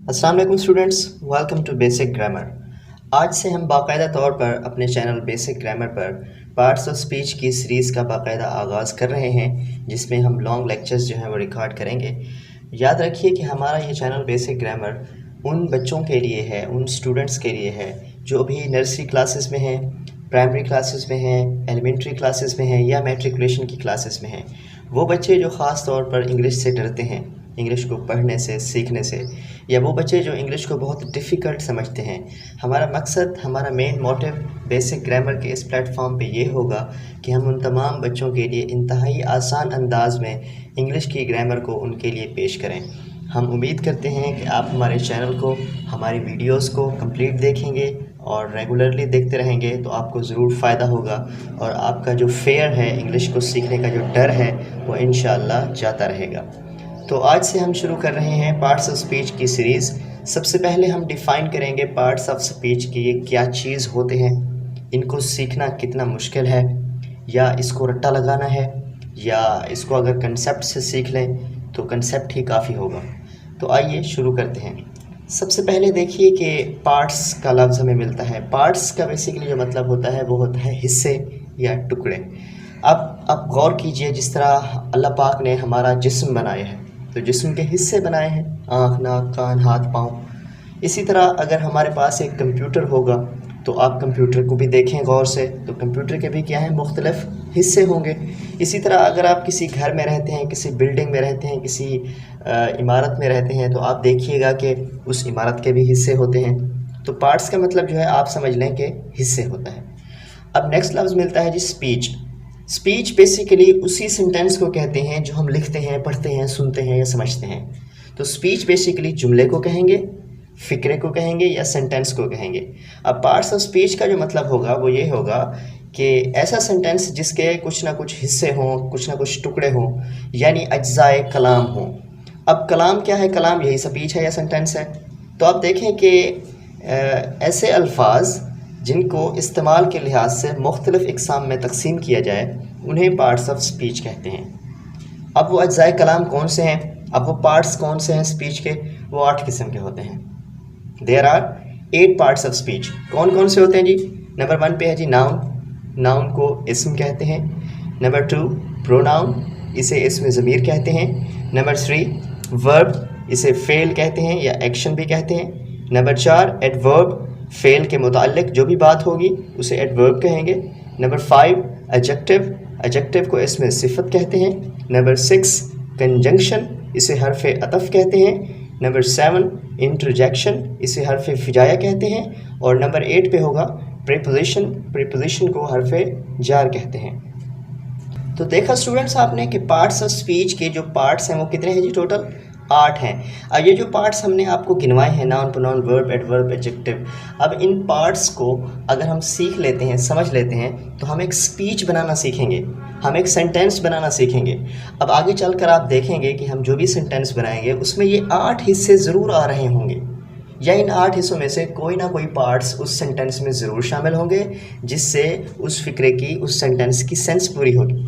अस्सलाम वालेकुम students, welcome to basic grammar. आज से हम बाकायदा तौर पर अपने चैनल बेसिक ग्रामर पर पार्ट्स ऑफ स्पीच की सीरीज़ का बाकायदा आगाज़ कर रहे हैं, जिसमें हम लॉन्ग लेक्चर्स जो हैं वो रिकॉर्ड करेंगे। याद रखिए कि हमारा ये चैनल बेसिक ग्रामर उन बच्चों के लिए है, उन स्टूडेंट्स के लिए है जो अभी नर्सरी क्लासेस में हैं, प्राइमरी क्लासेस में हैं, एलिमेंट्री क्लासेस में हैं या मैट्रिकुलेशन की क्लासेस में हैं। वो बच्चे जो ख़ास तौर पर इंग्लिश से डरते हैं, इंग्लिश को पढ़ने से, सीखने से, या वो बच्चे जो इंग्लिश को बहुत डिफ़िकल्ट समझते हैं। हमारा मकसद, हमारा मेन मोटिव बेसिक ग्रामर के इस प्लेटफॉर्म पे ये होगा कि हम उन तमाम बच्चों के लिए इंतहाई आसान अंदाज़ में इंग्लिश की ग्रामर को उनके लिए पेश करें। हम उम्मीद करते हैं कि आप हमारे चैनल को, हमारी वीडियोस को कंप्लीट देखेंगे और रेगुलरली देखते रहेंगे तो आपको ज़रूर फ़ायदा होगा और आपका जो फेयर है, इंग्लिश को सीखने का जो डर है, वो इंशाअल्लाह जाता रहेगा। तो आज से हम शुरू कर रहे हैं पार्ट्स ऑफ स्पीच की सीरीज़। सबसे पहले हम डिफ़ाइन करेंगे पार्ट्स ऑफ स्पीच की ये क्या चीज़ होते हैं, इनको सीखना कितना मुश्किल है, या इसको रट्टा लगाना है, या इसको अगर कंसेप्ट से सीख लें तो कंसेप्ट ही काफ़ी होगा। तो आइए शुरू करते हैं। सबसे पहले देखिए कि पार्ट्स का लफ्ज़ हमें मिलता है। पार्ट्स का बेसिकली जो मतलब होता है वो होता है हिस्से या टुकड़े। अब आप गौर कीजिए, जिस तरह अल्लाह पाक ने हमारा जिस्म बनाया है तो जिस्म के हिस्से बनाए हैं, आँख, नाक, कान, हाथ, पाँव। इसी तरह अगर हमारे पास एक कंप्यूटर होगा तो आप कंप्यूटर को भी देखें गौर से, तो कंप्यूटर के भी क्या हैं, मुख्तलिफ़ हिस्से होंगे। इसी तरह अगर आप किसी घर में रहते हैं, किसी बिल्डिंग में रहते हैं, किसी इमारत में रहते हैं, तो आप देखिएगा कि उस इमारत के भी हिस्से होते हैं। तो पार्ट्स का मतलब जो है आप समझ लें कि हिस्से होता है। अब नेक्स्ट लफ्ज़ मिलता है जी स्पीच। स्पीच बेसिकली उसी सेंटेंस को कहते हैं जो हम लिखते हैं, पढ़ते हैं, सुनते हैं या समझते हैं। तो स्पीच बेसिकली जुमले को कहेंगे, फ़िक्रे को कहेंगे या सेंटेंस को कहेंगे। अब पार्ट्स ऑफ स्पीच का जो मतलब होगा वो ये होगा कि ऐसा सेंटेंस जिसके कुछ ना कुछ हिस्से हों, कुछ ना कुछ टुकड़े हों, यानी अज्जाए कलाम हों। अब कलाम क्या है? कलाम यही स्पीच है या सेंटेंस है। तो आप देखें कि ऐसे अल्फाज जिनको इस्तेमाल के लिहाज से मुख्तलिफ़ इक़साम में तकसीम किया जाए, उन्हें पार्ट्स ऑफ स्पीच कहते हैं। अब वो अज्जाए कलाम कौन से हैं? अब वो पार्ट्स कौन से हैं स्पीच के? वो 8 किस्म के होते हैं। There are 8 parts of speech. कौन कौन से होते हैं जी? नंबर 1 पे है जी नाउन। नाउन को इस्म कहते हैं। नंबर 2 प्रोनाउन, इसे इस्म ज़मीर कहते हैं। नंबर 3 वर्ब, इसे फ़ेल कहते हैं या एक्शन भी कहते हैं। नंबर 4 एडवर्ब, फ़ेल के मुताल्लिक़ जो भी बात होगी उसे एडवर्ब कहेंगे। नंबर 5 एडजेक्टिव, एडजेक्टिव को इसमें सिफत कहते हैं। नंबर 6 कंजंक्शन, इसे हर्फ अतफ़ कहते हैं। नंबर 7 इंटरजेक्शन, इसे हर्फ फिजाया कहते हैं। और नंबर 8 पे होगा प्रीपोजिशन, प्रीपोजिशन को हर्फ जार कहते हैं। तो देखा स्टूडेंट्स आपने कि पार्ट्स ऑफ स्पीच के जो पार्ट्स हैं वो कितने हैं जी? टोटल 8 हैं। अब ये जो पार्ट्स हमने आपको गिनवाए हैं, noun, pronoun, verb, adverb, adjective, अब इन पार्ट्स को अगर हम सीख लेते हैं, समझ लेते हैं, तो हम एक स्पीच बनाना सीखेंगे, हम एक सेंटेंस बनाना सीखेंगे। अब आगे चलकर आप देखेंगे कि हम जो भी सेंटेंस बनाएंगे उसमें ये 8 हिस्से ज़रूर आ रहे होंगे, या इन 8 हिस्सों में से कोई ना कोई पार्ट्स उस सेंटेंस में ज़रूर शामिल होंगे, जिससे उस फ़िक्रे की, उस सेंटेंस की सेंस पूरी होगी।